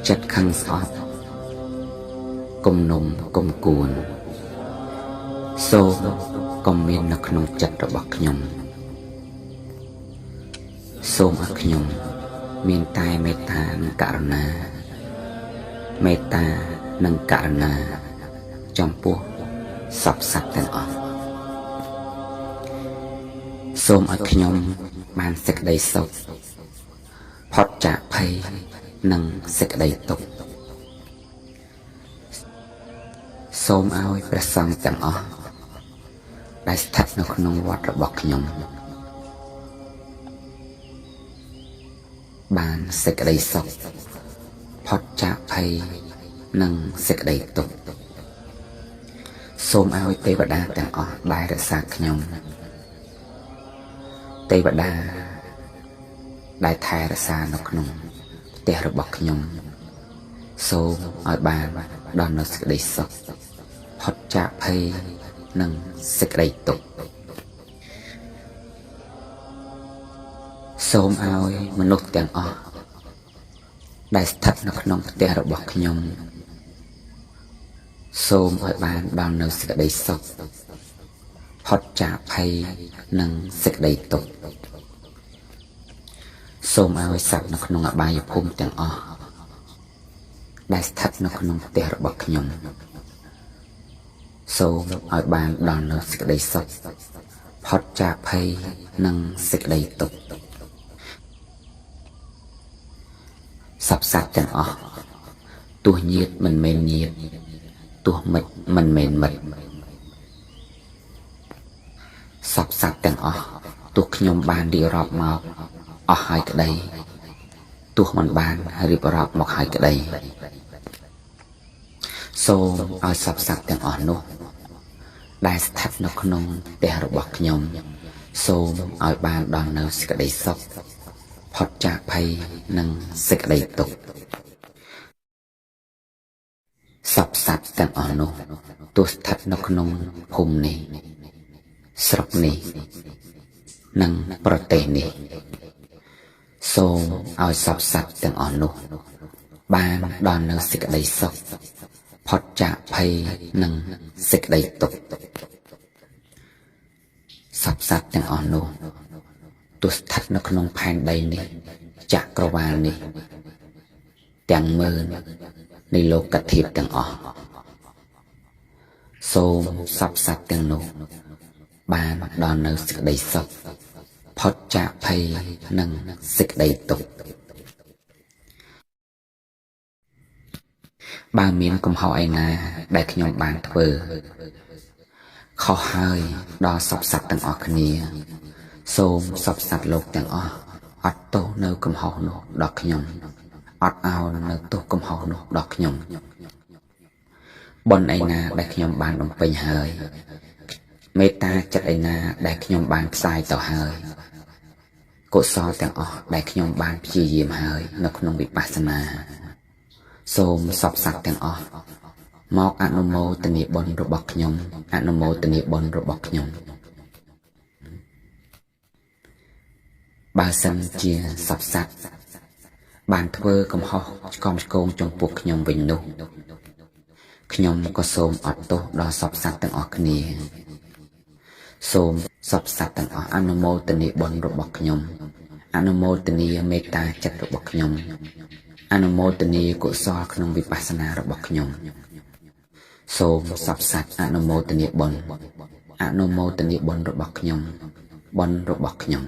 ចិត្តខឹងស្អប់គុំនំគុំគួនសូមកុំមាននៅក្នុងចិត្តរបស់ខ្ញុំសូមឲ្យខ្ញុំមានតែមេត្តានិងករុណាមេត្តានិងករុណាចំពោះសពសត្វទាំងអស់សូមឲ្យខ្ញុំបានសេចក្តីសុខផុតចាកភ័យនិងសេចក្តីទុក្ខសូមឲ្យព្រះសង្ឃទាំងអស់ដែលស្ថិតនៅក្នុងវត្តរបស់ខ្ញុំបានសេចក្តីសុខផុតចាកភ័យនិងសេចក្តីទុក្ខសូមឲ្យទេវតាទាំងអស់ដែលរក្សាខ្ញុំទេវតាដែលថែរក្សានៅក្នុងផ្ទះរបស់ខ្ញុំសូមឲ្យបានដល់នូវសេចក្តីសុខផុតចាកភ័យនិងសេចក្តីទុក្ខសូមឲ្យមនុស្សទាំងអស់ដែលស្ថិតនៅក្នុងផ្ទះរបស់ខ្ញុំសូមឲ្យបានដល់នូវសេចក្តីសុខផុតចាកភ័យនិងសេចក្តីទុក្ខសូមឲ្យសត្វនៅក្នុងអបាយភូមិទាំងអស់ដែលស្ថិតនៅក្នុងផ្ទះរបស់ខ្ញុំសូមឲ្យបានដល់នូវសេចក្តីសុខផុតចាកភ័យនិងសេចក្តីទុក្ខសពសត្វទាំងអស់ទោះញាតិមិនមែនញាតិទោះមិត្តមិនមែនមិត្តសពសត្វទាំងអស់ទោះខ្ញុំបានរៀបរាប់មកអស់ហើយក្តីទោះមិនបានរៀបរាប់មកហើយក្តីសូមឲ្យសពសត្វទាំងអស់នោះដែលស្ថិតនៅក្នុងផ្ទះរបស់ខ្ញុំសូមឲ្យបានដល់នូវសេចក្តីសុខផុតចាកភ័យនិងសេចក្តីទុក្ខសពសត្វទាំងអស់នោះទោះស្ថិតនៅក្នុងភូមិនេះស្រុកនេះនិងប្រទេសនេះសូមឲ្យសពសត្វទាំងអស់នោះបានដល់នូវសេចក្តីសុខផុតចាកភ័យនិងសេចក្តីទុក្ខសពសត្វទាំងអស់នោះទោះស្ថិតនៅក្នុងផែនដីនេះចក្រវាលនេះទាំងមើលនៃលោកធាតុទាំងអស់សូមសពសត្វទាំងនោះបានដល់នូវសេចក្តីសុខផុតចាកភ័យនិងសេចក្តីទុក្ខបើមានកំហុសឯណាដែលខ្ញុំបានធ្វើខុសហើយដល់សពសត្វទាំងអស់គ្នាសូមសពសត្វលោកទាំងអស់អត់ទោសនៅកំហុសនោះដល់ខ្ញុំអត់ឲ្យនៅទោសកំហុសនោះដល់ខ្ញុំបុណ្យឯណាដែលខ្ញុំបានបំពេញហើយមេត្តាចិត្តឯណាដែលខ្ញុំបានផ្សាយទៅហើយកុសលទាំងអស់ដែលខ្ញុំបានព្យាយាមហើយនៅក្នុងវិបស្សនាសូមសពសត្វទាំងអស់មកអនុមោទនាបុណ្យរបស់ខ្ញុំអនុមោទនាបុណ្យរបស់ខ្ញុំបើសិនជាសពសត្វបានធ្វើកំហុសឆ្គងឆ្គងចំពោះខ្ញុំវិញនោះខ្ញុំក៏សូមអត់ទោសដល់សពសត្វទាំងអស់គ្នាសូមសពសត្វទាំងអស់អនុមោទនាបុណ្យរបស់ខ្ញុំអនុមោទនាមេត្តាចិត្តរបស់ខ្ញុំអនុមោទនាកុសលក្នុងវិបស្សនារបស់ខ្ញុំសូមសពសត្វអនុមោទនាបុណ្យអនុមោទនាបុណ្យរបស់ខ្ញុំបុណ្យរបស់ខ្ញុំ